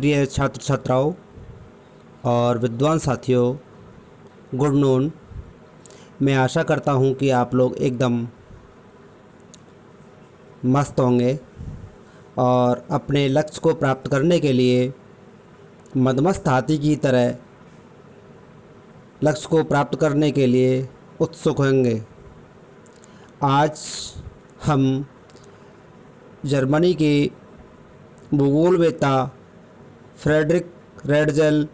प्रिय छात्र छात्राओं और विद्वान साथियों, गुड नून। मैं आशा करता हूँ कि आप लोग एकदम मस्त होंगे और अपने लक्ष्य को प्राप्त करने के लिए मदमस्त हाथी की तरह लक्ष्य को प्राप्त करने के लिए उत्सुक होंगे। आज हम जर्मनी के भूगोलवेत्ता फ्रेडरिक रेडज़ेल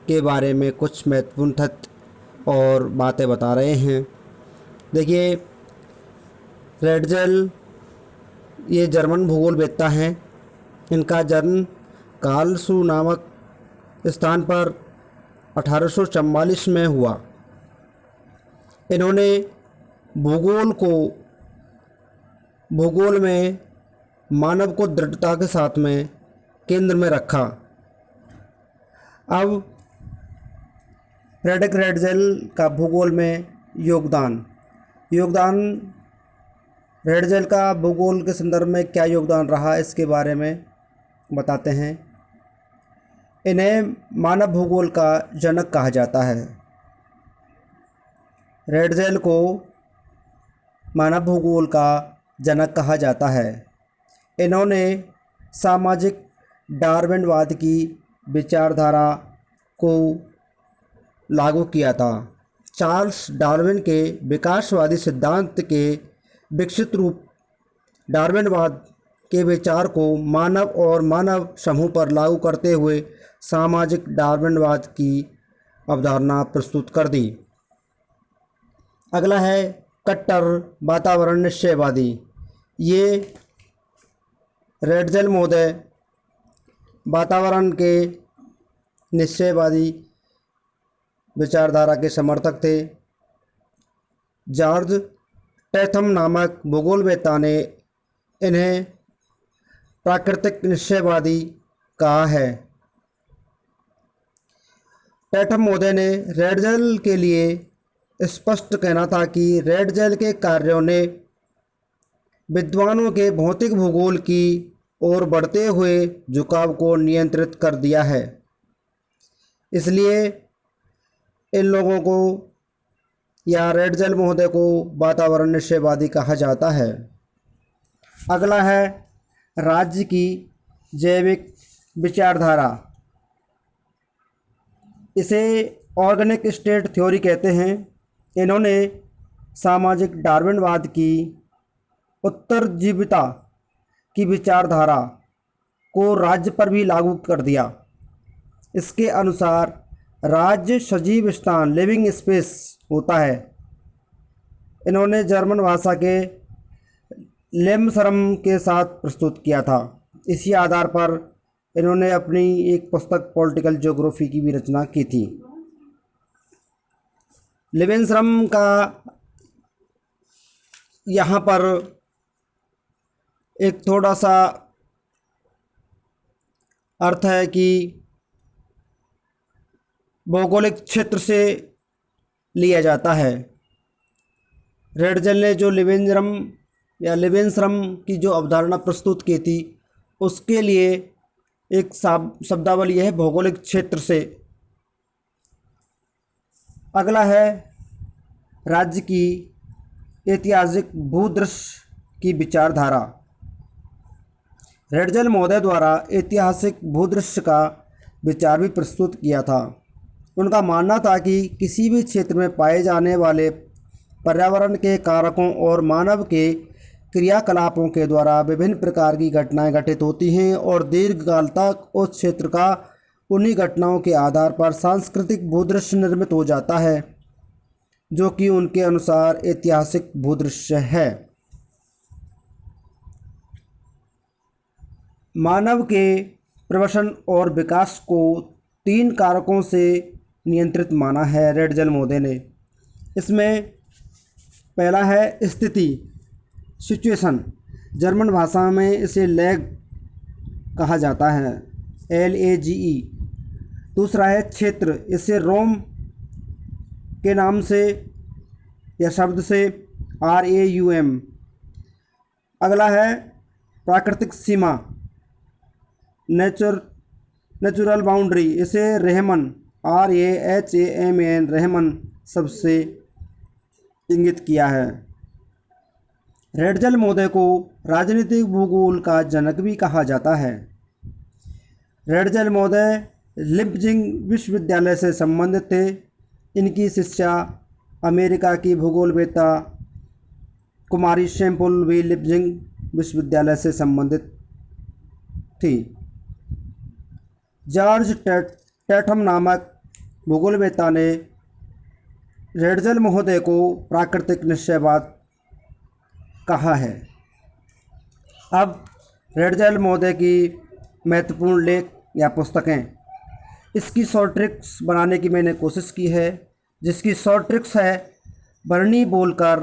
के बारे में कुछ महत्वपूर्ण तथ्य और बातें बता रहे हैं। देखिए, रेडज़ेल ये जर्मन भूगोलवेत्ता हैं। इनका जन्म कार्लसरू नामक स्थान पर 1844 में हुआ। इन्होंने भूगोल में मानव को दृढ़ता के साथ में केंद्र में रखा। अब फ्रेडरिक रेडज़ेल का भूगोल में योगदान रेडज़ेल का भूगोल के संदर्भ में क्या योगदान रहा, इसके बारे में बताते हैं। इन्हें मानव भूगोल का जनक कहा जाता है। रेडज़ेल को मानव भूगोल का जनक कहा जाता है। इन्होंने सामाजिक डार्विनवाद की विचारधारा को लागू किया था। चार्ल्स डार्विन के विकासवादी सिद्धांत के विकसित रूप डार्विनवाद के विचार को मानव और मानव समूह पर लागू करते हुए सामाजिक डार्विनवाद की अवधारणा प्रस्तुत कर दी। अगला है कट्टर वातावरण निश्चयवादी। ये रेडज़ेल महोदय वातावरण के निश्चयवादी विचारधारा के समर्थक थे। जॉर्ज टैथम नामक भूगोलवेत्ता ने इन्हें प्राकृतिक निश्चयवादी कहा है। टैथम महोदय ने रेडज़ेल के लिए स्पष्ट कहना था कि रेडज़ेल के कार्यों ने विद्वानों के भौतिक भूगोल की ओर बढ़ते हुए झुकाव को नियंत्रित कर दिया है। इसलिए इन लोगों को या रेडज़ेल महोदय को वातावरण निश्चयवादी कहा जाता है। अगला है राज्य की जैविक विचारधारा। इसे ऑर्गेनिक स्टेट थ्योरी कहते हैं। इन्होंने सामाजिक डार्विनवाद की उत्तरजीविता की विचारधारा को राज्य पर भी लागू कर दिया। इसके अनुसार राज्य सजीव स्थान लिविंग स्पेस होता है। इन्होंने जर्मन भाषा के लेम्सरम के साथ प्रस्तुत किया था। इसी आधार पर इन्होंने अपनी एक पुस्तक पॉलिटिकल ज्योग्राफी की भी रचना की थी। लेवेंसरम का यहाँ पर एक थोड़ा सा अर्थ है कि भौगोलिक क्षेत्र से लिया जाता है। रेडज़ेल ने जो लेवेंसरम की जो अवधारणा प्रस्तुत की थी, उसके लिए एक शब्दावली है भौगोलिक क्षेत्र से। अगला है राज्य की ऐतिहासिक भूदृश्य की विचारधारा। रेडज़ेल महोदय द्वारा ऐतिहासिक भूदृश्य का विचार भी प्रस्तुत किया था। उनका मानना था कि किसी भी क्षेत्र में पाए जाने वाले पर्यावरण के कारकों और मानव के क्रियाकलापों के द्वारा विभिन्न प्रकार की घटनाएं घटित होती हैं और दीर्घकाल तक उस क्षेत्र का उन्हीं घटनाओं के आधार पर सांस्कृतिक भूदृश्य निर्मित हो जाता है, जो कि उनके अनुसार ऐतिहासिक भूदृश्य है। मानव के प्रवसन और विकास को 3 कारकों से नियंत्रित माना है रेडज़ेल महोदय ने। इसमें पहला है स्थिति, सिचुएशन। जर्मन भाषा में इसे लैग कहा जाता है, LAGE। दूसरा है क्षेत्र। इसे रोम के नाम से या शब्द से RAUM। अगला है प्राकृतिक सीमा, नेचर नेचुरल बाउंड्री, इसे रेहमन RAHAMAN रेहमन सबसे इंगित किया है। रेडजल महोदय को राजनीतिक भूगोल का जनक भी कहा जाता है। रेडजल महोदय लिप्जिंग विश्वविद्यालय से संबंधित थे। इनकी शिष्या अमेरिका की भूगोलवेत्ता कुमारी शैम्पुल भी लिप्जिंग विश्वविद्यालय से संबंधित थी। जॉर्ज टैठम नामक भूगोलवेत्ता ने रेडजल महोदय को प्राकृतिक निश्चयवाद कहा है। अब रेडजल महोदय की महत्वपूर्ण लेख या पुस्तकें, इसकी शॉर्ट ट्रिक्स बनाने की मैंने कोशिश की है, जिसकी शॉर्ट ट्रिक्स है बर्नी बोलकर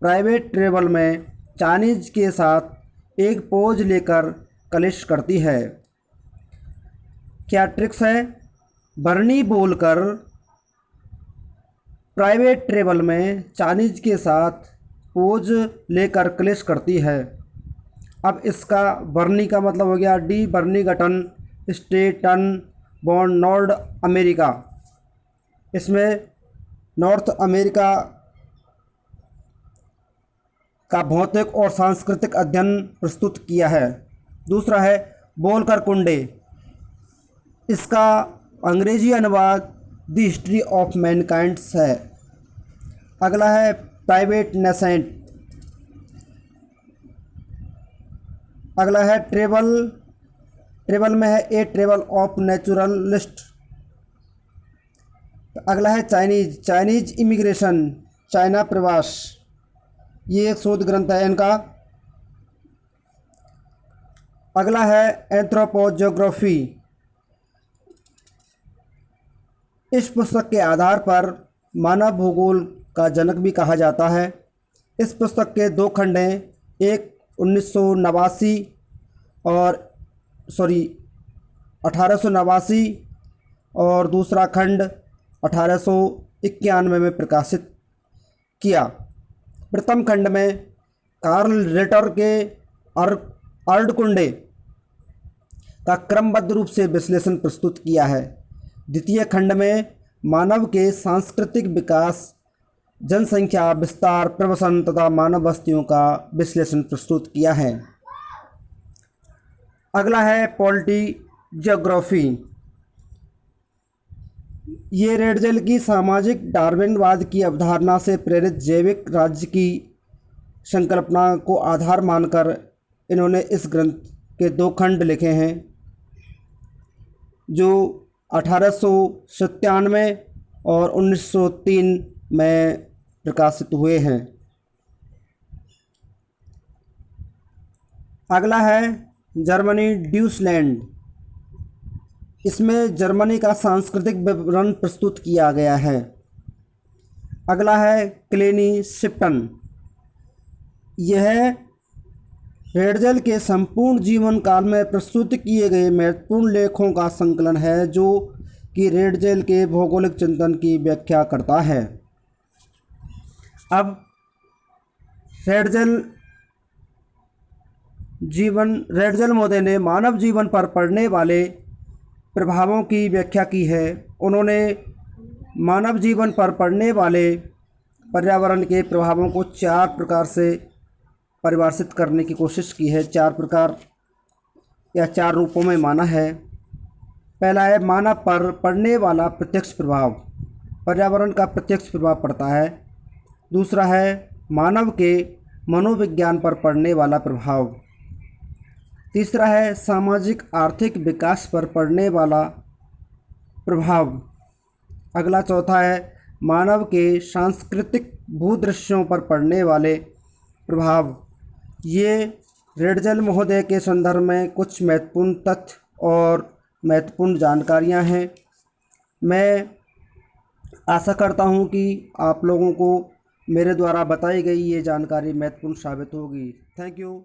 प्राइवेट ट्रेवल में चाइनीज के साथ एक पोज लेकर कलिश करती है। क्या ट्रिक्स है? बर्नी बोलकर प्राइवेट ट्रेवल में चाइनीज के साथ पोज लेकर क्लिश करती है। अब इसका बर्नी का मतलब हो गया डी बर्निंगटन स्टेटन बॉर्न नॉर्थ अमेरिका। इसमें नॉर्थ अमेरिका का भौतिक और सांस्कृतिक अध्ययन प्रस्तुत किया है। दूसरा है बोलकर कुंडे, इसका अंग्रेजी अनुवाद द हिस्ट्री ऑफ मैनकाइंड्स है। अगला है प्राइवेट नेसेंट, अगला है ट्रेवल में है ए ट्रेवल ऑफ नेचुरलिस्ट। अगला है चाइनीज इमिग्रेशन, चाइना प्रवास, ये एक शोध ग्रंथ है इनका। अगला है एंथ्रोपोज्योग्राफी। इस पुस्तक के आधार पर मानव भूगोल का जनक भी कहा जाता है। इस पुस्तक के दो खंड हैं, एक 1889 और दूसरा खंड 1891 में प्रकाशित किया। प्रथम खंड में कार्ल रिटर के अर्धकुंडे का क्रमबद्ध रूप से विश्लेषण प्रस्तुत किया है। द्वितीय खंड में मानव के सांस्कृतिक विकास, जनसंख्या विस्तार, प्रवसन तथा मानव बस्तियों का विश्लेषण प्रस्तुत किया है। अगला है पॉलिटी ज्योग्राफी। ये रेडजल की सामाजिक डार्विनवाद की अवधारणा से प्रेरित जैविक राज्य की संकल्पना को आधार मानकर इन्होंने इस ग्रंथ के दो खंड लिखे हैं, जो 1897 और 1903 में प्रकाशित हुए हैं। अगला है जर्मनी ड्यूसलैंड। इसमें जर्मनी का सांस्कृतिक विवरण प्रस्तुत किया गया है। अगला है क्लेनी शिप्टन। यह रेडजल के संपूर्ण जीवन काल में प्रस्तुत किए गए महत्वपूर्ण लेखों का संकलन है, जो कि रेडजल के भौगोलिक चिंतन की व्याख्या करता है। अब रेडजल महोदय ने मानव जीवन पर पड़ने वाले प्रभावों की व्याख्या की है। उन्होंने मानव जीवन पर पड़ने वाले पर्यावरण के प्रभावों को 4 प्रकार से परिभाषित करने की कोशिश की है। 4 प्रकार या 4 रूपों में माना है। पहला है मानव पर पड़ने वाला प्रत्यक्ष प्रभाव, पर्यावरण का प्रत्यक्ष प्रभाव पड़ता है। दूसरा है मानव के मनोविज्ञान पर पड़ने वाला प्रभाव। तीसरा है सामाजिक आर्थिक विकास पर पड़ने वाला प्रभाव। अगला चौथा है मानव के सांस्कृतिक भूदृश्यों पर पड़ने वाले प्रभाव। ये रेडजल महोदय के संदर्भ में कुछ महत्वपूर्ण तथ्य और महत्वपूर्ण जानकारियां हैं। मैं आशा करता हूं कि आप लोगों को मेरे द्वारा बताई गई ये जानकारी महत्वपूर्ण साबित होगी। Thank you.